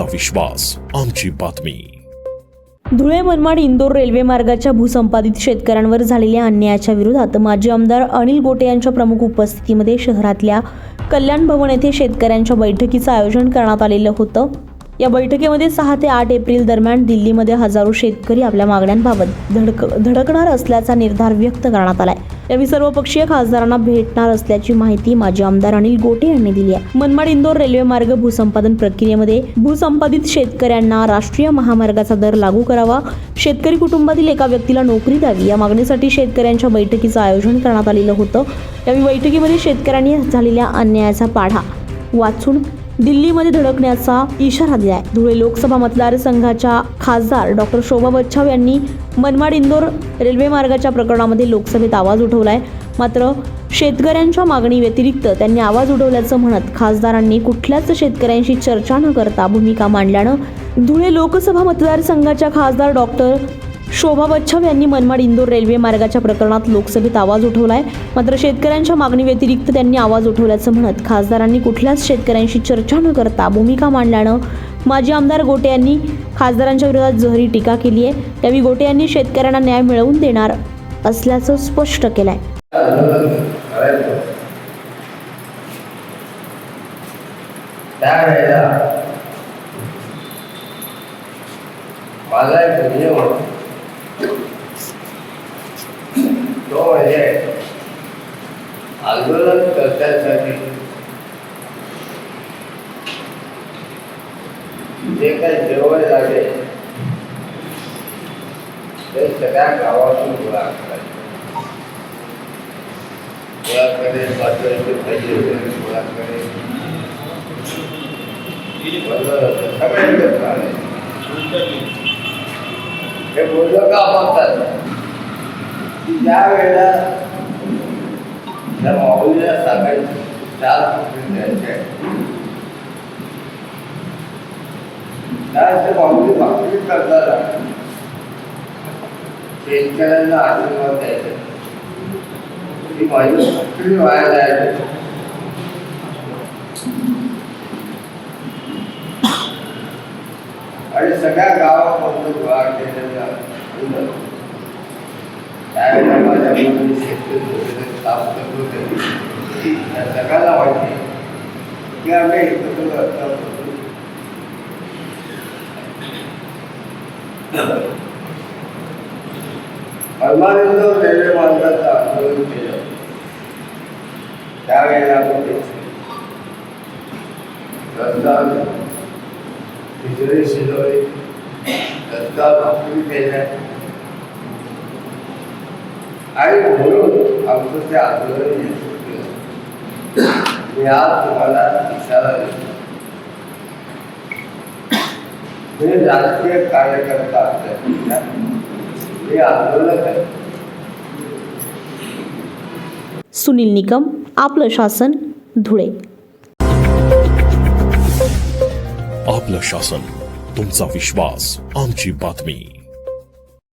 तुमचा विश्वास, आमची बातमी. धुळे मनमाड इंदोर रेल्वे मार्गाच्या भूसंपादित शेतकऱ्यांवर झालेल्या अन्यायाच्या विरोधात माजी आमदार अनिल गोटे यांच्या प्रमुख उपस्थितीमध्ये शहरातल्या कल्याण भवन येथे शेतकऱ्यांच्या बैठकीचं आयोजन करण्यात आलेलं होतं. या बैठकीमध्ये 6 ते 8 एप्रिल दरम्यान दिल्लीमध्ये हजारो शेतकरी आपल्या मागण्यांबाबत धडकणार असल्याचा निर्धार व्यक्त करण्यात आलाय. यावेळी सर्वपक्षीय खासदारांना भेटणार असल्याची माहिती माजी आमदार अनिल गोटे यांनी दिली आहे. मनमाड इंदोर रेल्वे मार्ग भूसंपादन प्रक्रियेमध्ये भूसंपादित शेतकऱ्यांना राष्ट्रीय महामार्गाचा दर लागू करावा, शेतकरी कुटुंबातील एका व्यक्तीला नोकरी द्यावी या मागणीसाठी शेतकऱ्यांच्या बैठकीचं आयोजन करण्यात आलेलं होतं. यावेळी बैठकीमध्ये शेतकऱ्यांनी झालेल्या अन्यायाचा पाढा वाचून दिल्लीमध्ये धडकण्याचा इशारा दिला आहे. धुळे लोकसभा मतदारसंघाच्या खासदार डॉक्टर शोभा बच्छाव यांनी मनमाड इंदोर रेल्वे मार्गाच्या प्रकरणामध्ये लोकसभेत आवाज उठवलाय. मात्र शेतकऱ्यांच्या मागणी व्यतिरिक्त त्यांनी आवाज उठवल्याचं म्हणत खासदारांनी कुठल्याच शेतकऱ्यांशी चर्चा न करता भूमिका मांडल्यानं धुळे लोकसभा मतदारसंघाच्या खासदार डॉक्टर शोभा बच्छाव यांनी मनमाड इंदोर रेल्वे मार्गाच्या प्रकरणात लोकसभेत आवाज उठवलाय. मात्र शेतकऱ्यांच्या मागणी व्यतिरिक्त त्यांनी आवाज उठवल्याचं म्हणत खासदारांनी कुठल्याच शेतकऱ्यांशी चर्चा न करता भूमिका मांडल्यानं माजी आमदार गोटे यांनी खासदारांच्या विरोधात जहरी टीका केली आहे. त्यावेळी गोटे यांनी शेतकऱ्यांना न्याय मिळवून देणार असल्याचं स्पष्ट केलंय. तो म्हणजे आंदोलन करण्यासाठी जे काही जेवण लागेल ते सगळ्या गावातून गोळा करायचे. गोळा करेल, पातळीचे पैसे गोळा करेल, सगळे करतात. हे बोललं का म्हणतात त्यावेळेला त्या माऊलीला सांगायचं 4 कोटी द्यायचे. त्या माऊली भाकरी करताना शेतकऱ्यांना आशीर्वाद द्यायचे की माझी भाकरी व्हायला जायची. आणि सगळ्या गावामध्ये गोळा केलेल्या त्यावेळेला माझ्या मुलांनी शेतकरी काम करत होते. त्या सगळ्यांना वाटते की आम्ही एकत्र मनमाड रेल्वे मार्गाचं आंदोलन केलं. त्यावेळेला रस्ता खिचडी शिजवली, रस्ता भाकरी केल्या आणि म्हणून आमचं ते आंदोलन यशस्वी केलं. मी आज तुम्हाला इशारा देतो, मी राजकीय कार्यकर्ता असल्यापेक्षा मी आंदोलन आहे. सुनील निकम, आपलं शासन, धुळे. आपलं शासन, तुमचा विश्वास, आमची बातमी.